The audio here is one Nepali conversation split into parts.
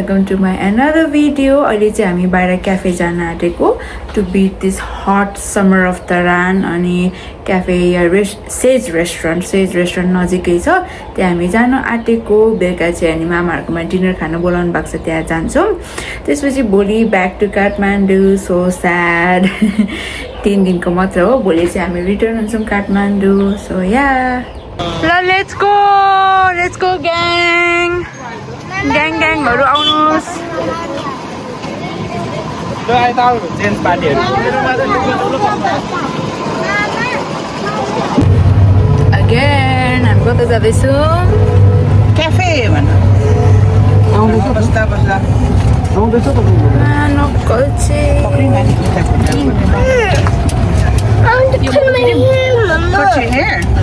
Welcome to my another video. अहिले चाहिँ हामी बाहिर क्याफे जान आँटेको to beat this hot summer अफ तरान। अनि क्याफे या सेज रेस्टुरेन्ट नजिकै छ, त्यहाँ हामी जान आँटेको। बेलुका चाहिँ अनि मामाहरूकोमा डिनर खान बोलाउनु भएको छ, त्यहाँ जान्छौँ। त्यसपछि भोलि back to Kathmandu. So sad 3 दिनको मात्र हो, भोलि चाहिँ हामी रिटर्न हुन्छौँ Kathmandu. So yeah let's go ग्याङहरू आउनुहोस्। अगेन हामी कता जाँदैछौँ? क्याफे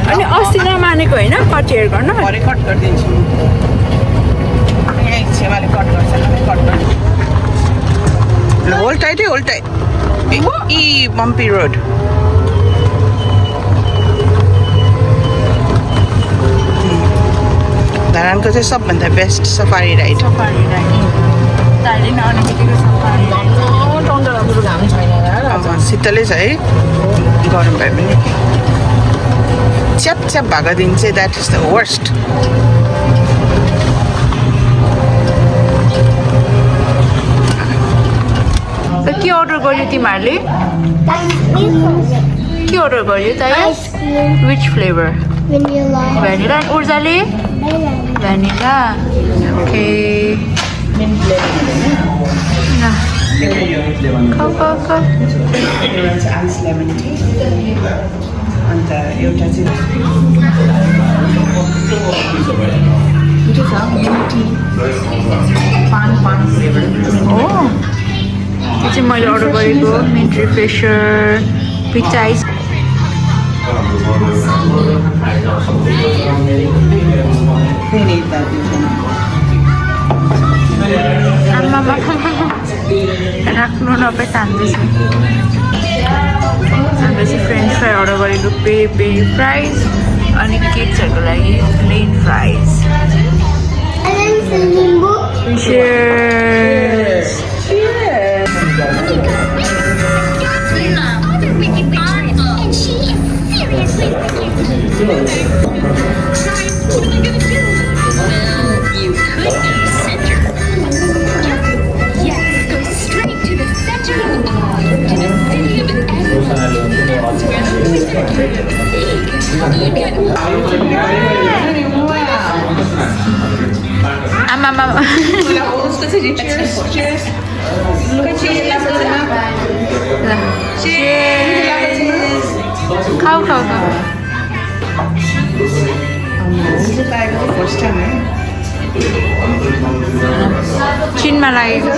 अनि अस्ति नमानेको होइन, कट हेयर गर्न कट गरिदिन्छु। छेमाले कट गर्छ, कट गर्छु। होल्ड टाइट ई मम्पी रोड। धरानको चाहिँ सबभन्दा बेस्ट सफारी राइड। शीतलै छ है, गरम भए पनि। च्याप भएको दिन चाहिँ द्याट इज द वर्स्ट। के अर्डर गर्यो तिमीहरूले? के अर्डर गर्यो त? Which flavour? भ्यानिला। ऊर्जाले भ्यानिला। ओके अन्त एउटा चाहिँ त्यो चाहिँ मैले अर्डर गरेको मिन्ट रिफ्रेसर पिज्जा आइस। राख्नु नपाइ तान्दैछ। अन्त चाहिँ फ्रेन्च फ्राई अर्डर गरेको, पेरी फ्राइज। अनि किड्सहरूको लागि प्लेन फ्राइज। Cheers. खाऊ चिनमा लागेको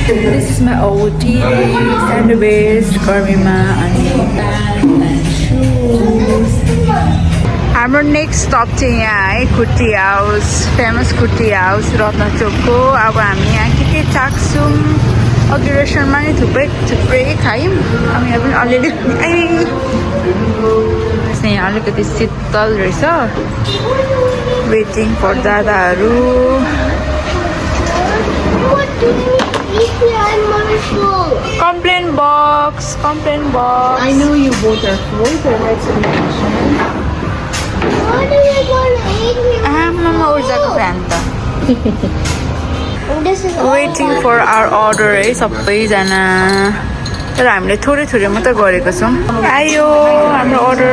this is my OT sandwich कर्मीमा। अनि हाम्रो नेक्स्ट स्टप चाहिँ यहाँ है, खुट्टी हाउस, फेमस खुट्टी हाउस रत्नचोकको। अब हामी यहाँ के चाख्छौँ। अघि रेस्टुरेन्टमा नि थुप्रै खायौँ। अब यहाँ पनि अलिअलि यहाँ अलिकति शीतल रहेछ। वेटिङ फर दादाहरू। Complaint box. I know you both are full, but let's imagine. What are you going to eat me? Mama Urzaको फ्यान त। This is waiting for our order है सबैजना। तर हामीले थोरै मात्रै गरेको छौँ। आयो हाम्रो अर्डर।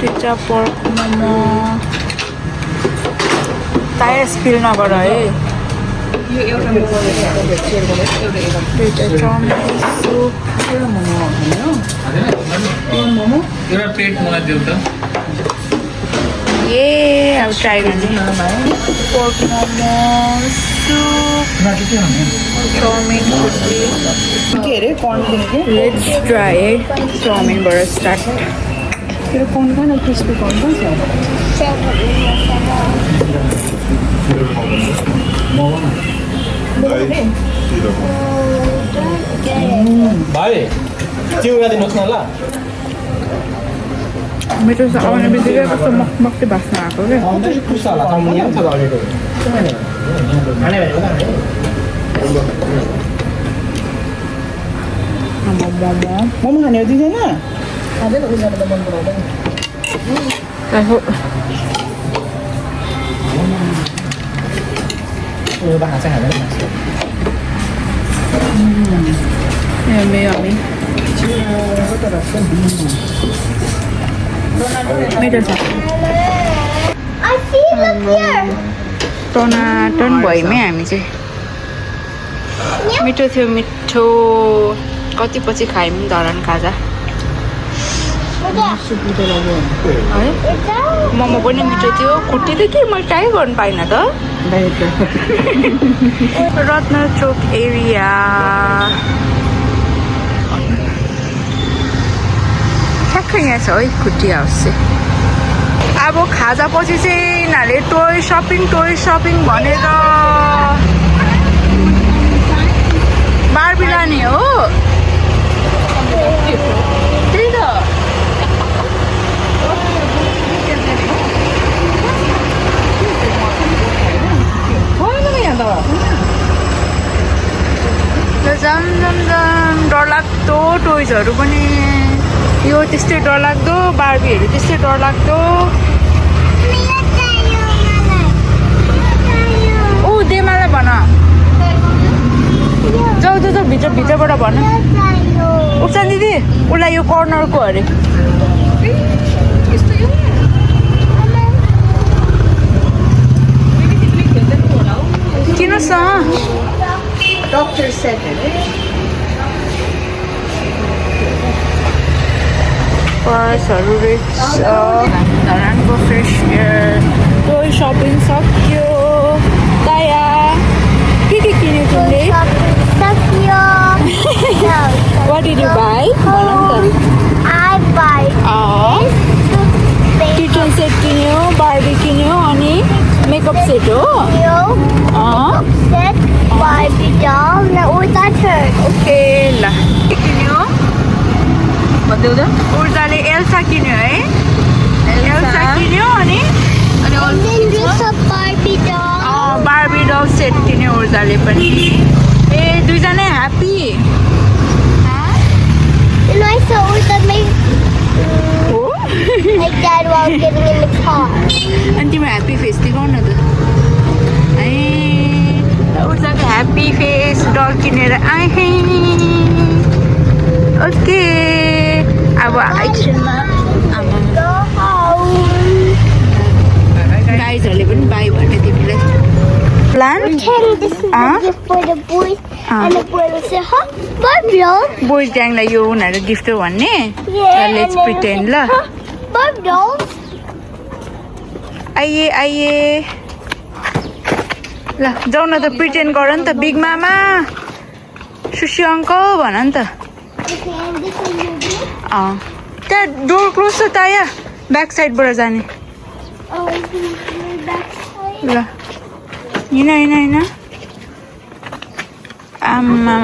Pizza pork momo. टायर स्पिल नगर है। ए अब ट्राई गर्नु। पर्क मोमो, सुप, चाउमिन, के अरे कर्न। लेट्स ट्राई है चाउमिनबाट स्टार्ट। तेरो कर्न कहाँ क्रिस्पी कर्न कहाँ छ? सिरप भाइ चिउरा दिनुहोस् न ल मिठो छ आउने बित्तिकै कस्तो मक्मक्ती बास्ना आएको क्या अन्त पुस्छ होला कम्पनी पनि छ लगेको खाने भनेको त मोमो खाने हो दिँदैन उयो बाख्रा चाहिँ खाँदैन यम्मी यम्मी मिठो छ I see them here. टनाटन भयौँ हामी चाहिँ मिठो थियो मिठो कति पछि खायौँ धरान खाजा है मोमो पनि मिठो थियो खुट्टी त के मैले ट्राई गर्नु पाइनँ त रत्न चोक एरिया ठ्याक्कै यहाँ छ है खुट्टी हाउस चाहिँ अब खाजा पछि चाहिँ यिनीहरूले टोय सपिङ भनेर बार्बी लाने हो त्यही त जाम डरलाग्दो टोइजहरू पनि यो त्यस्तै डरलाग्दो बार्बीहरू त्यस्तै डरलाग्दो ऊ देमालाई भन जाऊ जाऊ भित्रबाट भन उक्सान दिदी उसलाई यो कर्नरको अरे किन्नुहोस् न डक्टर सेट पर्सहरू रहेछ धरानको फ्रेस एयर टोय सपिङ सक्यो दया के किन्यो तिमीले वाट डिड यु बाई भन नि I buy त किचन सेट किन्यो बार्बी किन्यो अनि मेकअप सेट हो set Barbie doll with a turn. Okay ल के किन्यो उर्जाले एल्सा किन्यो है एल्सा किन्यो अनि And then this a Barbie doll. Barbie doll set किन्यो उर्जाले पनि ए दुईजना happy And I saw Urza make like that while getting in the car. अनि तिम्रो ह्याप्पी फेस देखाउ न त ए उर्जाको ह्याप्पी फेस डल किनेर आए ओके अब एकछिनमा Go home. गाइजहरूले पनि बाई भने तिमीलाई plan Pretend this is a gift for the boys. And the boy will say, huh? Barbie doll. Boys ग्याङलाई यो उनीहरू गिफ्ट हो भन्ने Yeah. लेट्स प्रिटेन्ड ल Huh? Barbie dolls. आइए आइए ल जाऊ न त प्रिटेन्ड गर नि त बिग मामा सुशी अङ्कल भन नि त Okay, and this one will be. त्यहाँ डोर क्लोज छ ताया ब्याक साइडबाट जाने Oh, it's going to be backside. ल हिँड आमा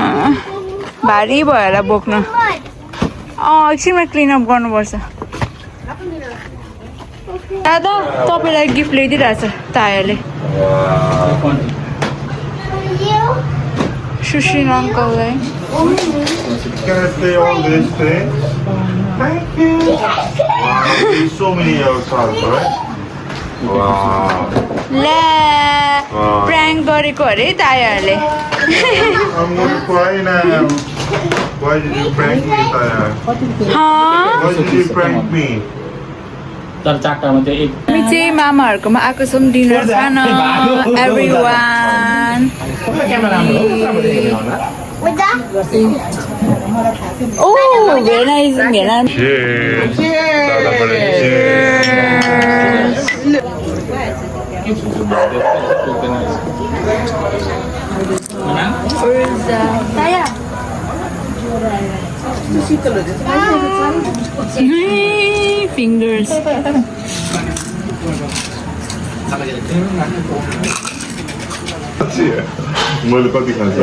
भारी भयो होला बोक्नु Mud. एकछिनमा क्लिनअप गर्नुपर्छ दादा तपाईँलाई गिफ्ट ल्याइदिइरहेछ तायाले For you. सुशील अङ्कललाई Can I stay on this thing? Thank you. Wow, there's so many outside, right? Wow. ला प्र्याङ्क गरेको अरे तायाहरूले I'm gonna cry now. Why did you prank me, Taya? Why did you prank me? तर चारवटामा त्यो एक हामी चाहिँ मामाहरूकोमा आएको छौँ डिनर खान एभ्रिवान क्यामेरा राम्रो हो राम्रो देख्दैन होला With that. Oh very nice very Cheers. Dada para cheers. ताया फिङ्गर्स That's it. मैले कति खान्छ र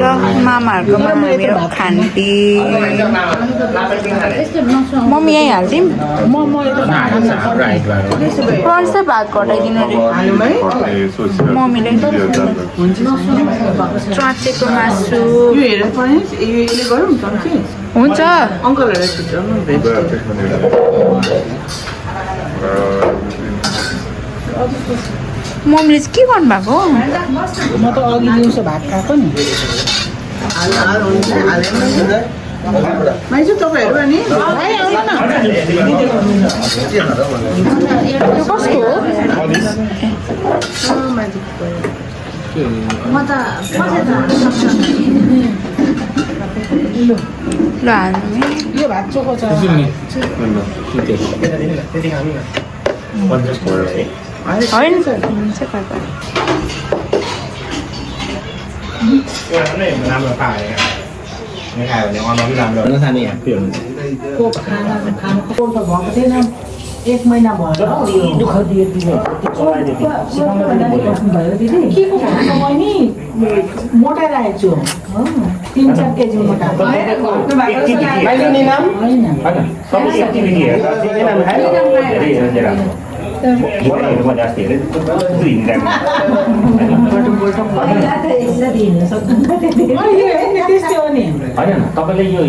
मामाहरूकोमा मेरो खान्टी मम्मी यहीँ हालिदिउँ प्रन्स चाहिँ भात घटाइदिनु अरे मम्मीले च्वाचेको मासु हुन्छ मम्मीले चाहिँ के गर्नुभएको म त अघि दिउँसो भात खाएको नि माइजू तपाईँहरू नि त्यो कस्तो हो ल हाल्नु यो भात चोखो छ होइन राम्रो खायो भने अनुहार राम्रो हुन्छ सानो यहाँ के हुन्छ खाना भएको थिएन 1 महिना भयो दुःख दिए दिने चलाइदिए सिकाउन पनि भयो दिदी के को खाना नि मोटाइरहेको छु 3-4 केजी मोटा अहिले नि नाम हैन सबै एक्टिभिटी हेर्दा के नाम खायो धेरै हेरेर राम्रो हिँड्नु जास्ति हेरे दुई हिँड्दा होइन तपाईँले यो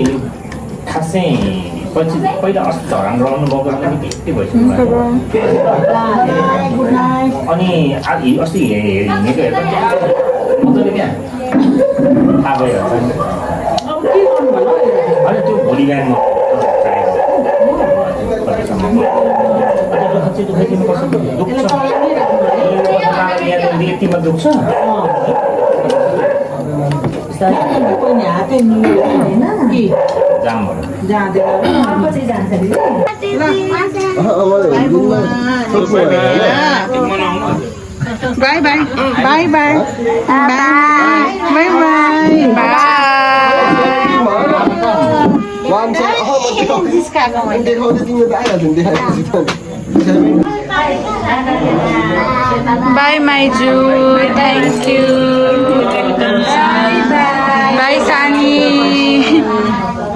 खासै पछि पहिला अस्ति धरान रहनु भएको त्यति भइसक्यो अनि अस्ति हिँडेको हेर्दा मजाले क्या थाहा भइहाल्छ होइन त्यो भोलि बिहान यतिमा दुख्छ bye bye bye bye bye bye bye माइजू थ्याङ्क यू बाई सानी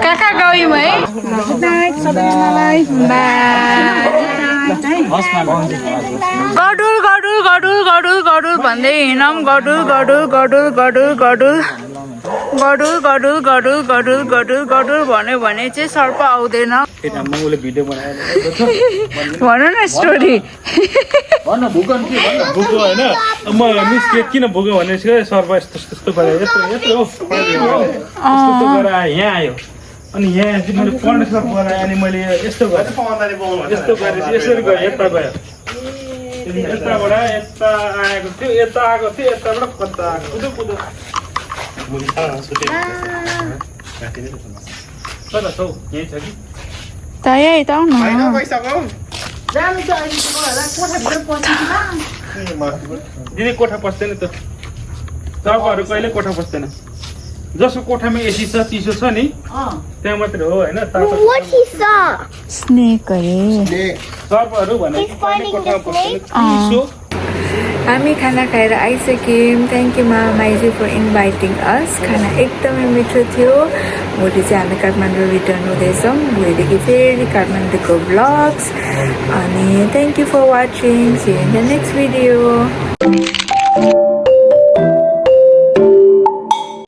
कहाँ गयौँ है गुड नाइट सबैजनालाई गडुल गडुल गडुल गडुल गडुल भन्दै हिँडौँ गडुल गडुल गडुल गडुल गडुल गडुल गडुल गडुल गडुल गडुल गडुल भन्यो भने चाहिँ सर्प आउँदैन भन न स्टोरी भुको होइन म निस्के किन भुक्यो भने सर्प यस्तो यस्तो गरेर यस्तो यत्रो यस्तो गरेर यहाँ आयो अनि यहाँ चाहिँ मैले पढ्ने सर्प बनाएँ अनि मैले यस्तो गरेँ यस्तो गरेर यसरी गएँ यता गयो यताबाट यता आएको थियो यता आएको थियो यताबाट कता आएको कुदो कुदो कता छौ यहीँ छ कि त यही त आउनु दिदी कोठा पस्दैन त सर्पहरू कहिले कोठा पस्दैन जसको कोठामा एसी छ चिसो छ नि त्यहाँ मात्रै हो होइन What he saw? स्नेक अरे सर्पहरू भनेको कहिले कोठामा पस्दैन चिसो हामी खाना खाएर आइसक्यौँ थ्याङ्क यू माइजू फर इन्भाइटिङ अस खाना एकदमै मिठो थियो भोलि चाहिँ हामी काठमाडौँ रिटर्न हुँदैछौँ भोलिदेखि फेरि काठमाडौँको ब्लग्स अनि thank you for watching see in the next video